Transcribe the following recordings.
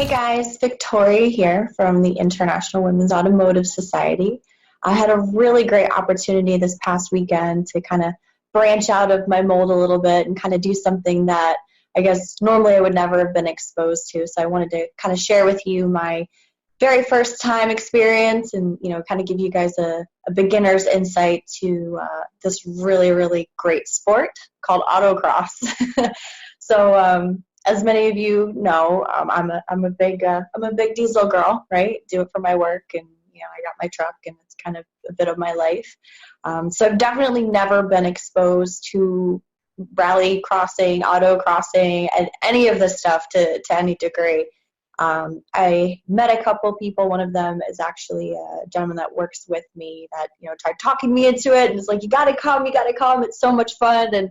Hey guys, Victoria here from the International Women's Automotive Society. I had a really great opportunity this past weekend to kind of branch out of my mold a little bit and kind of do something that I guess normally I would never have been exposed to. So I wanted to kind of share with you my very first time experience and, kind of give you guys a beginner's insight to this really, really great sport called autocross. So, as many of you know, I'm a big diesel girl, right? Do it for my work, and I got my truck, and it's kind of a bit of my life. So I've definitely never been exposed to rally crossing, auto crossing, and any of this stuff to any degree. I met a couple people. One of them is actually a gentleman that works with me that tried talking me into it, and was like, "You gotta come, It's so much fun." And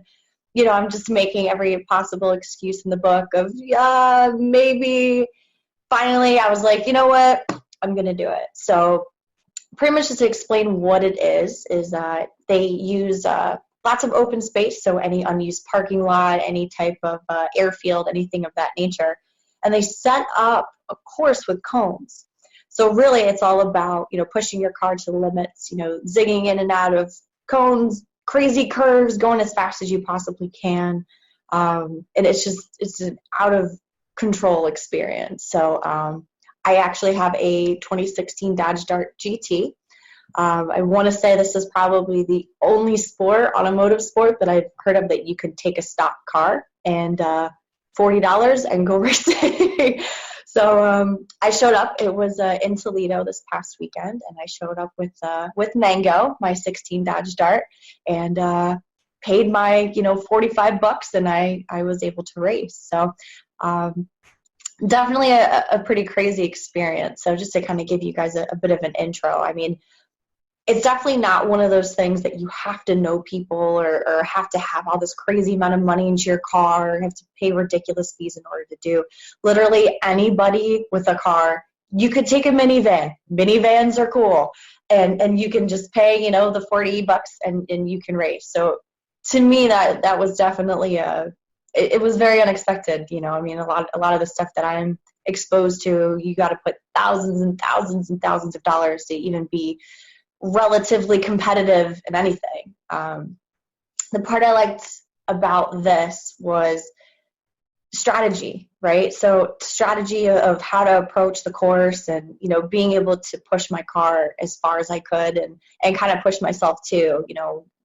I'm just making every possible excuse in the book of, maybe. Finally, I was like, you know what? I'm going to do it. So pretty much just to explain what it is that they use lots of open space, so any unused parking lot, any type of airfield, anything of that nature. And they set up a course with cones. So really it's all about, pushing your car to the limits, zigging in and out of cones, crazy curves, going as fast as you possibly can. And it's an out of control experience. So I actually have a 2016 Dodge Dart GT. I want to say this is probably the only automotive sport that I've heard of that you could take a stock car and $40 and go racing. So I showed up. It was in Toledo this past weekend, and I showed up with Mango, my 16 Dodge Dart, and paid my $45, and I was able to race. So definitely a pretty crazy experience. So just to kind of give you guys a bit of an intro, I mean, it's definitely not one of those things that you have to know people or have to have all this crazy amount of money into your car or have to pay ridiculous fees in order to do. Literally anybody with a car, you could take a minivan. Minivans are cool. And you can just pay, the $40 and you can race. So to me, that was definitely it was very unexpected. I mean, a lot of the stuff that I'm exposed to, you got to put thousands and thousands and thousands of dollars to even be relatively competitive in anything. The part I liked about this was strategy, right? So strategy of how to approach the course and, being able to push my car as far as I could and kind of push myself too,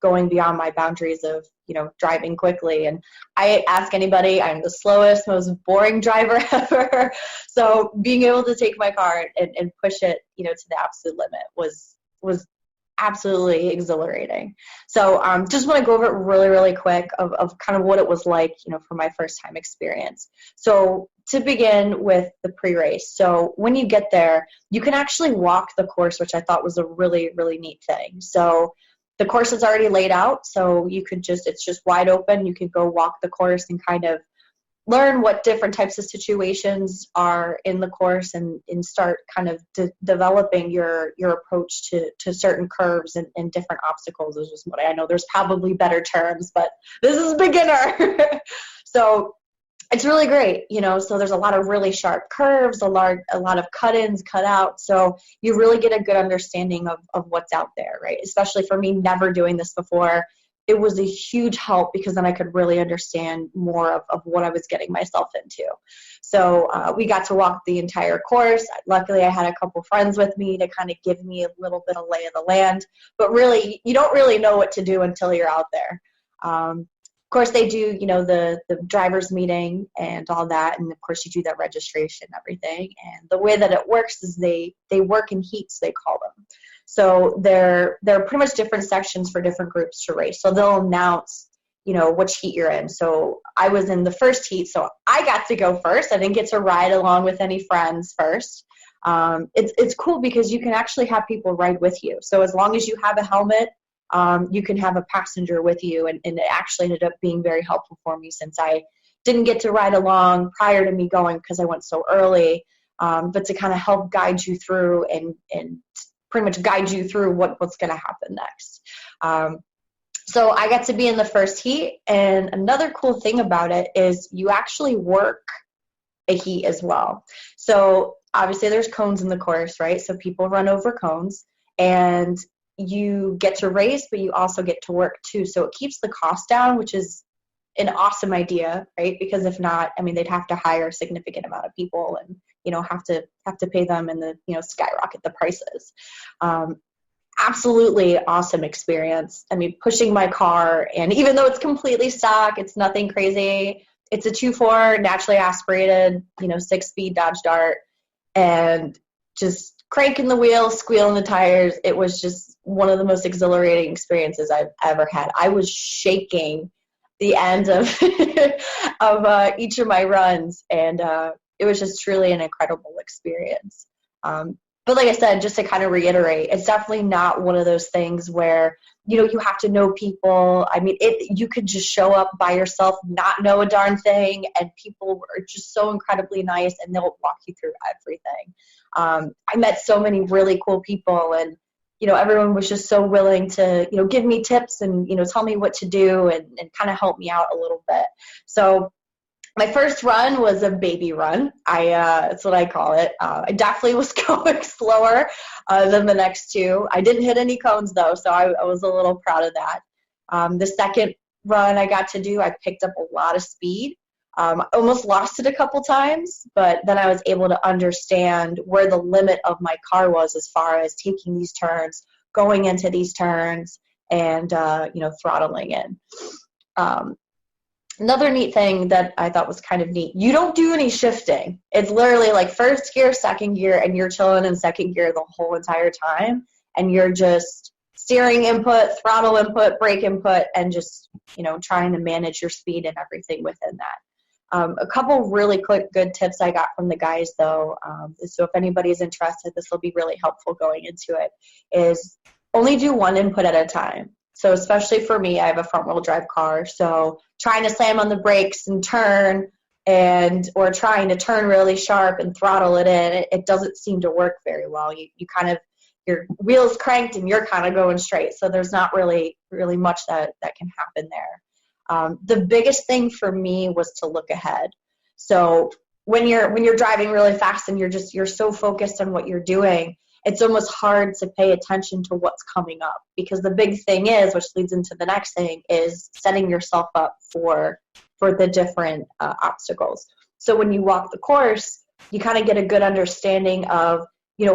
going beyond my boundaries of, driving quickly. And I ask anybody, I'm the slowest, most boring driver ever. So being able to take my car and push it, to the absolute limit was absolutely exhilarating. So just want to go over it really, really quick of kind of what it was like, for my first time experience. So to begin with the pre-race. So when you get there, you can actually walk the course, which I thought was a really, really neat thing. So the course is already laid out. So it's just wide open. You can go walk the course and kind of learn what different types of situations are in the course and start kind of developing your approach to certain curves and different obstacles. Is just what I know. There's probably better terms, but this is beginner. So it's really great, so there's a lot of really sharp curves, a lot of cut-ins, cut-outs. So you really get a good understanding of what's out there, right? Especially for me, never doing this before. It was a huge help because then I could really understand more of what I was getting myself into. So we got to walk the entire course. Luckily, I had a couple friends with me to kind of give me a little bit of lay of the land. But really, you don't really know what to do until you're out there. Of course, they do, the driver's meeting and all that. And, of course, you do that registration and everything. And the way that it works is they work in heats, they call them. So they're pretty much different sections for different groups to race. So they'll announce, which heat you're in. So I was in the first heat, so I got to go first. I didn't get to ride along with any friends first. It's cool because you can actually have people ride with you. So as long as you have a helmet, you can have a passenger with you. And it actually ended up being very helpful for me since I didn't get to ride along prior to me going because I went so early. But to kind of help guide you through and pretty much guide you through what's going to happen next. So I got to be in the first heat, and another cool thing about it is you actually work a heat as well. So obviously there's cones in the course, right? So people run over cones, and you get to race, but you also get to work too. So it keeps the cost down, which is an awesome idea, right? Because if not, I mean, they'd have to hire a significant amount of people and, have to pay them and skyrocket the prices. Absolutely awesome experience. I mean, pushing my car, and even though it's completely stock, it's nothing crazy. It's a 2.4 naturally aspirated, 6-speed Dodge Dart, and just cranking the wheels, squealing the tires. It was just one of the most exhilarating experiences I've ever had. I was shaking the end of of each of my runs, and it was just truly an incredible experience. But like I said, just to kind of reiterate, it's definitely not one of those things where, you have to know people. I mean, you could just show up by yourself, not know a darn thing, and people are just so incredibly nice, and they'll walk you through everything. I met so many really cool people, and, everyone was just so willing to, give me tips and, tell me what to do and kind of help me out a little bit. So my first run was a baby run. That's what I call it. I definitely was going slower than the next two. I didn't hit any cones though, so I was a little proud of that. The second run I got to do, I picked up a lot of speed. I almost lost it a couple times, but then I was able to understand where the limit of my car was as far as taking these turns, going into these turns, and throttling in. Another neat thing that I thought was kind of neat, you don't do any shifting. It's literally like first gear, second gear, and you're chilling in second gear the whole entire time. And you're just steering input, throttle input, brake input, and just, trying to manage your speed and everything within that. A couple really quick good tips I got from the guys though. So if anybody's interested, this will be really helpful going into it, is only do one input at a time. So especially for me, I have a front-wheel drive car, so trying to slam on the brakes and turn, or trying to turn really sharp and throttle it in, it doesn't seem to work very well. You kind of, your wheels cranked and you're kind of going straight, so there's not really much that can happen there. The biggest thing for me was to look ahead. So when you're driving really fast and you're so focused on what you're doing, it's almost hard to pay attention to what's coming up, because the big thing is, which leads into the next thing, is setting yourself up for the different obstacles. So when you walk the course, you kind of get a good understanding of,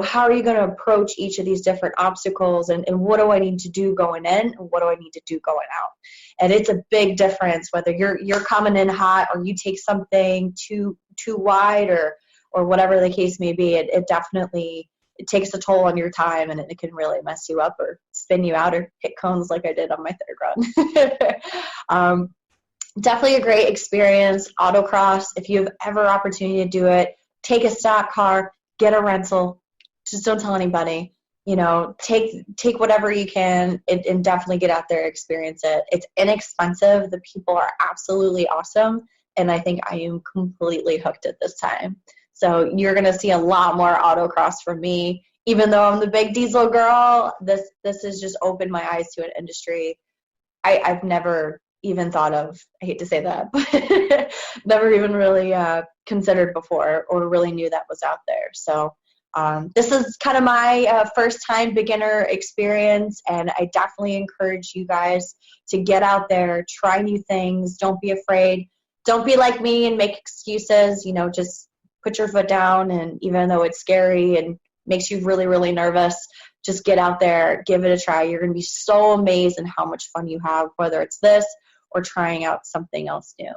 how are you going to approach each of these different obstacles, and what do I need to do going in, and what do I need to do going out. And it's a big difference whether you're coming in hot or you take something too wide or whatever the case may be. It definitely, it takes a toll on your time, and it can really mess you up or spin you out or hit cones like I did on my third run. Definitely a great experience. Autocross, if you have ever opportunity to do it, take a stock car, get a rental. Just don't tell anybody. Take whatever you can and definitely get out there, experience it. It's inexpensive. The people are absolutely awesome, and I think I am completely hooked at this time. So you're going to see a lot more autocross from me. Even though I'm the big diesel girl, this has just opened my eyes to an industry I've never even thought of. I hate to say that, but never even really considered before or really knew that was out there. So this is kind of my first time beginner experience, and I definitely encourage you guys to get out there, try new things. Don't be afraid. Don't be like me and make excuses. Just put your foot down, and even though it's scary and makes you really, really nervous, just get out there, give it a try. You're going to be so amazed in how much fun you have, whether it's this or trying out something else new.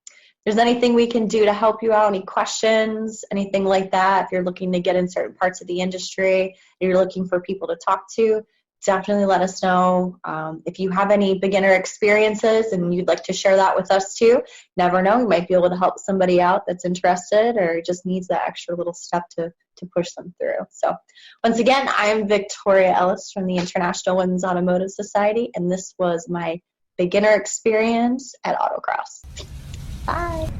If there's anything we can do to help you out, any questions, anything like that, if you're looking to get in certain parts of the industry, and you're looking for people to talk to, definitely let us know. If you have any beginner experiences and you'd like to share that with us too, never know, we might be able to help somebody out that's interested or just needs that extra little step to push them through. So once again, I'm Victoria Ellis from the International Women's Automotive Society, and this was my beginner experience at Autocross. Bye.